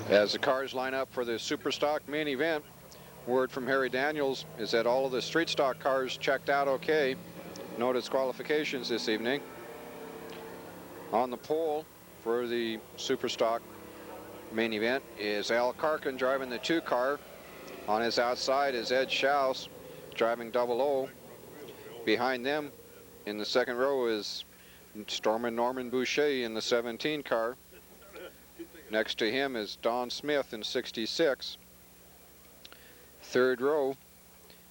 As the cars line up for the Superstock main event, word from Harry Daniels is that all of the street stock cars checked out okay. No disqualifications this evening. On the pole for the Superstock main event is Al Karkin driving the 2 car. On his outside is Ed Schaus driving 00. Behind them in the second row is Stormin Norman Boucher in the 17 car. Next to him is Don Smith in 66. Third row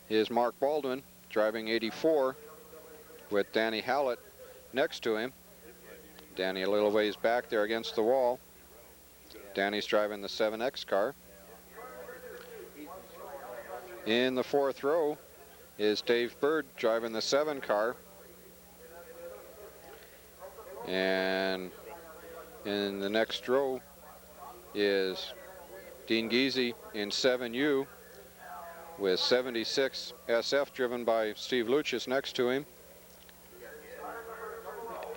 is Mark Baldwin driving 84 with Danny Hallett next to him. Danny a little ways back there against the wall. Danny's driving the 7X car. In the fourth row is Dave Bird driving the 7 car. And in the next row is Dean Giese in 7U with 76 SF driven by Steve Lucius next to him.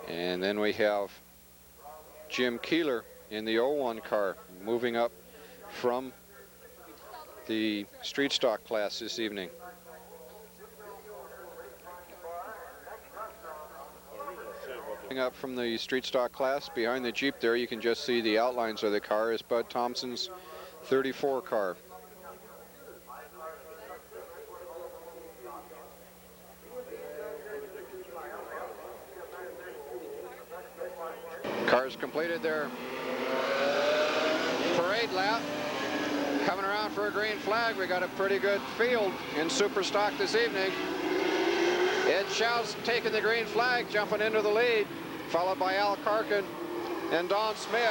And then we have Jim Keeler in the 01 car moving up from the street stock class this evening. Up from the street stock class, behind the Jeep there you can just see the outlines of the car, is Bud Thompson's 34 car. Cars completed their parade lap. Coming around for a green flag. We got a pretty good field in Superstock this evening. Ed Schaus taking the green flag, jumping into the lead, followed by Al Karkin and Don Smith.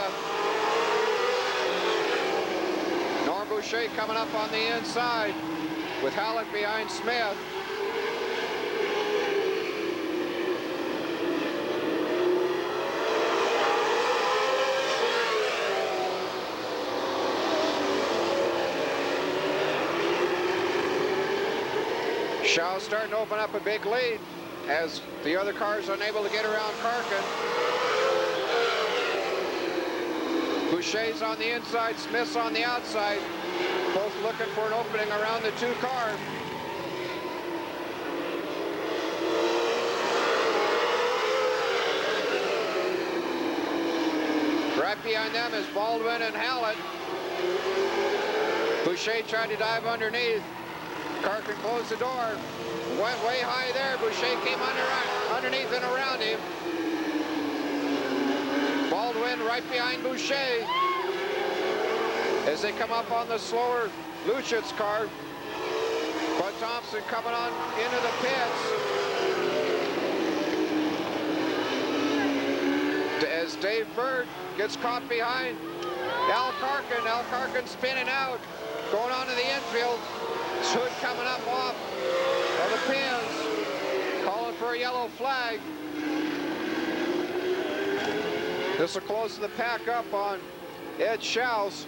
Norm Boucher coming up on the inside with Hallett behind Smith. Schaus starting to open up a big lead as the other cars unable to get around Karkin. Boucher's on the inside, Smith's on the outside, both looking for an opening around the 2 cars. Right behind them is Baldwin and Hallett. Boucher tried to dive underneath. Karkin closed the door, went way high there. Boucher came underneath and around him. Baldwin right behind Boucher as they come up on the slower Lucius car. Bud Thompson coming on into the pits as Dave Bird gets caught behind Al Karkin. Al Karkin spinning out, going on to the infield. Hood coming up off of the pins, calling for a yellow flag. This will close the pack up on Ed Schaus.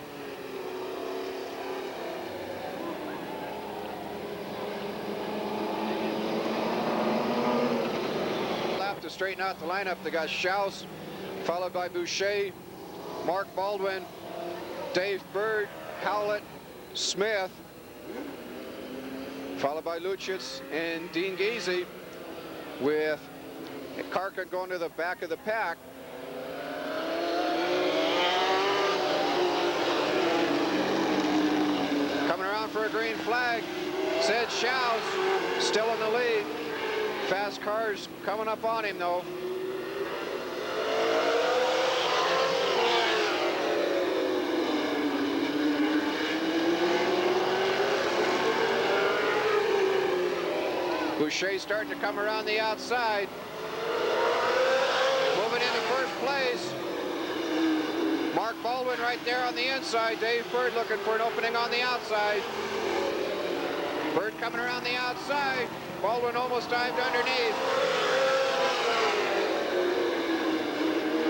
Left to straighten out the lineup. They got Schaus, followed by Boucher, Mark Baldwin, Dave Bird, Howlett, Smith, followed by Lucius and Dean Giese, with Karkin going to the back of the pack. Coming around for a green flag, Ed Schaus still in the lead. Fast cars coming up on him though. Boucher starting to come around the outside. Moving into first place. Mark Baldwin right there on the inside. Dave Bird looking for an opening on the outside. Bird coming around the outside. Baldwin almost dived underneath.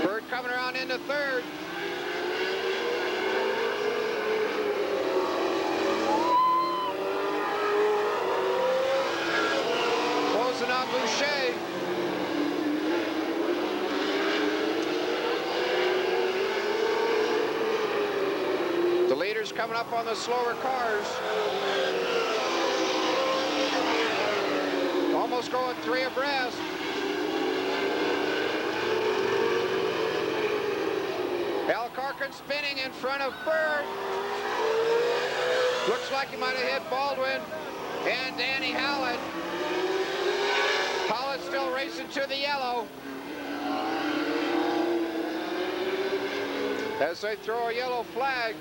Bird coming around into third. On Boucher. leaders coming up on the slower cars. Almost going 3 abreast. Al Carkin spinning in front of Bird. Looks like he might have hit Baldwin and Danny Howlett. Howlett still racing to the yellow. As they throw a yellow flag.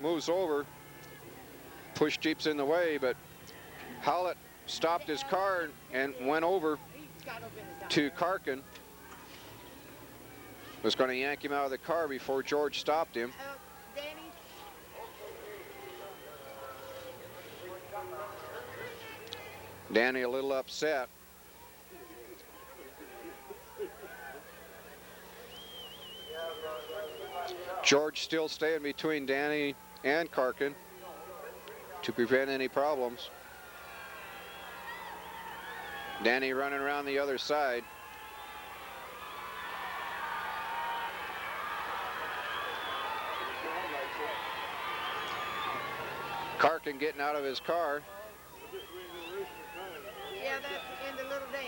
Moves over. Push Jeep's in the way, but Howlett stopped his car and went over to Carkin. Was going to yank him out of the car before George stopped him. Danny a little upset. George still staying between Danny and Carkin to prevent any problems. Danny running around the other side. Carkin getting out of his car. Yeah, that's in the little Dan.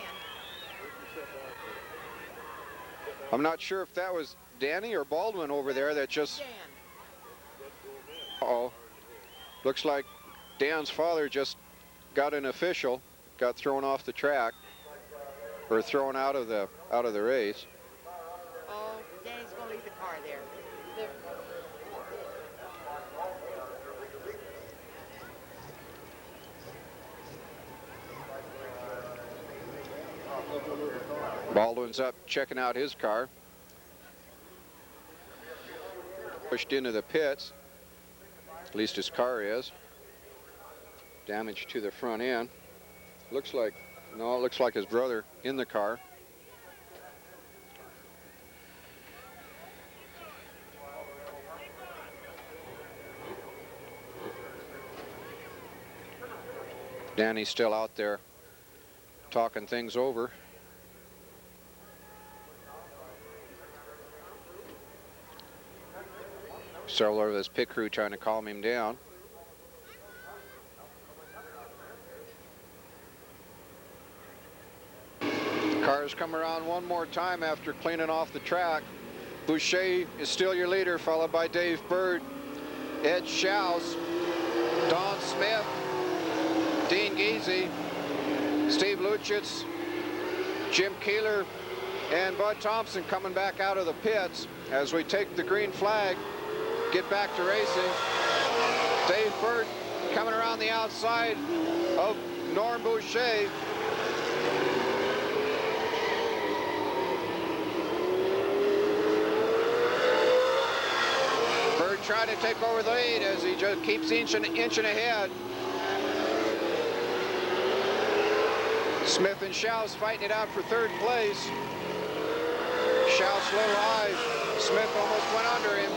I'm not sure if that was Danny or Baldwin over there that just... Uh-oh. Looks like Dan's father just got an official, got thrown off the track, or thrown out of the race. Oh, Danny's gonna leave the car there. Baldwin's up checking out his car. Pushed into the pits. At least his car is. Damage to the front end. Looks like, no, it looks like his brother in the car. Danny's still out there talking things over. Several of his pit crew trying to calm him down. Cars come around one more time after cleaning off the track. Boucher is still your leader, followed by Dave Bird, Ed Schaus, Don Smith, Dean Geesey, Steve Luchitz, Jim Keeler, and Bud Thompson coming back out of the pits as we take the green flag, get back to racing. Dave Bird coming around the outside of Norm Boucher. Bird trying to take over the lead as he just keeps inching ahead. Smith and Schaus fighting it out for third place. Schaus a little high. Smith almost went under him.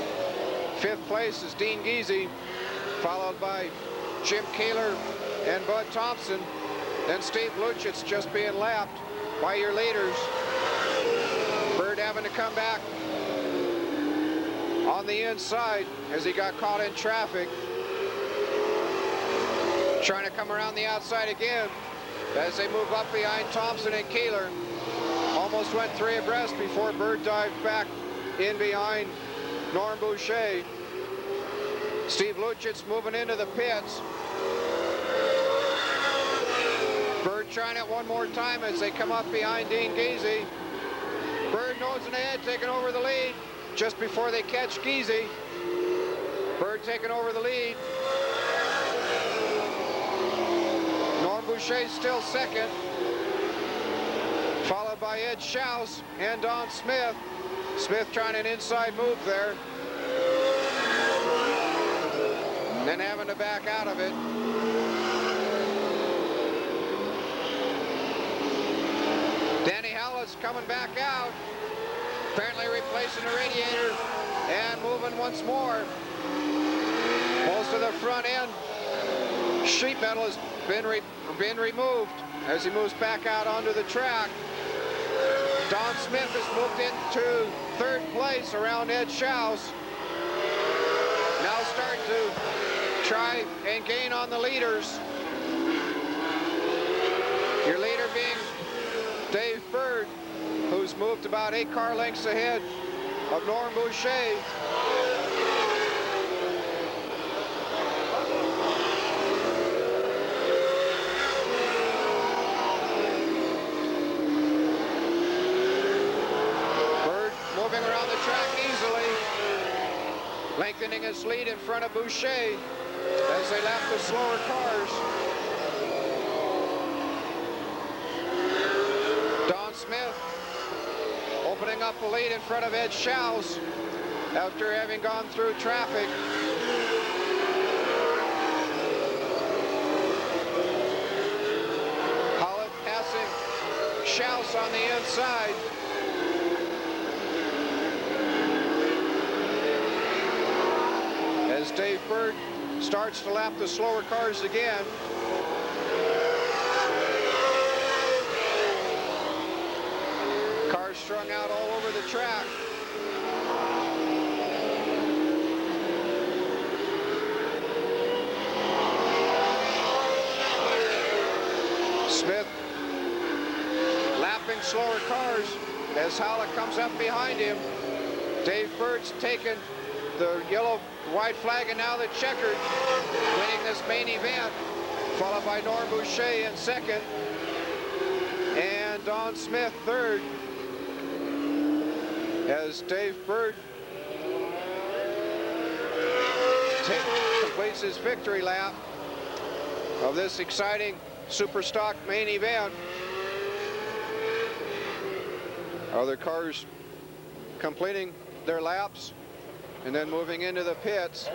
Fifth place is Dean Geesey, followed by Jim Keeler and Bud Thompson. Then Steve Luchitz just being lapped by your leaders. Bird having to come back on the inside as he got caught in traffic. Trying to come around the outside again as they move up behind Thompson and Keeler. Almost went 3 abreast before Bird dived back in behind Norm Boucher. Steve Luchitz moving into the pits. Bird trying it one more time as they come up behind Dean Geesey. Bird nosing ahead, taking over the lead just before they catch Geesey. Bird taking over the lead. Norm Boucher still second, followed by Ed Schaus and Don Smith. Smith trying an inside move there, then having to back out of it. Danny Howlett's coming back out, apparently replacing the radiator and moving once more. Most of the front end sheet metal has been removed as he moves back out onto the track. Don Smith has moved into third place around Ed Schaus. Now starting to try and gain on the leaders. Your leader being Dave Bird, who's moved about 8 car lengths ahead of Norm Boucher. Bird moving around the track easily, lengthening his lead in front of Boucher as they lap the slower cars. Don Smith opening up the lead in front of Ed Schaus after having gone through traffic. Hollett passing Schaus on the inside. As Dave Bird starts to lap the slower cars again. Cars strung out all over the track. Smith lapping slower cars as Hollett comes up behind him. Dave Bird's taken the yellow, white flag, and now the checkered, winning this main event, followed by Norm Boucher in second, and Don Smith third, as Dave Bird completes his victory lap of this exciting Super Stock main event. Other cars completing their laps and then moving into the pits.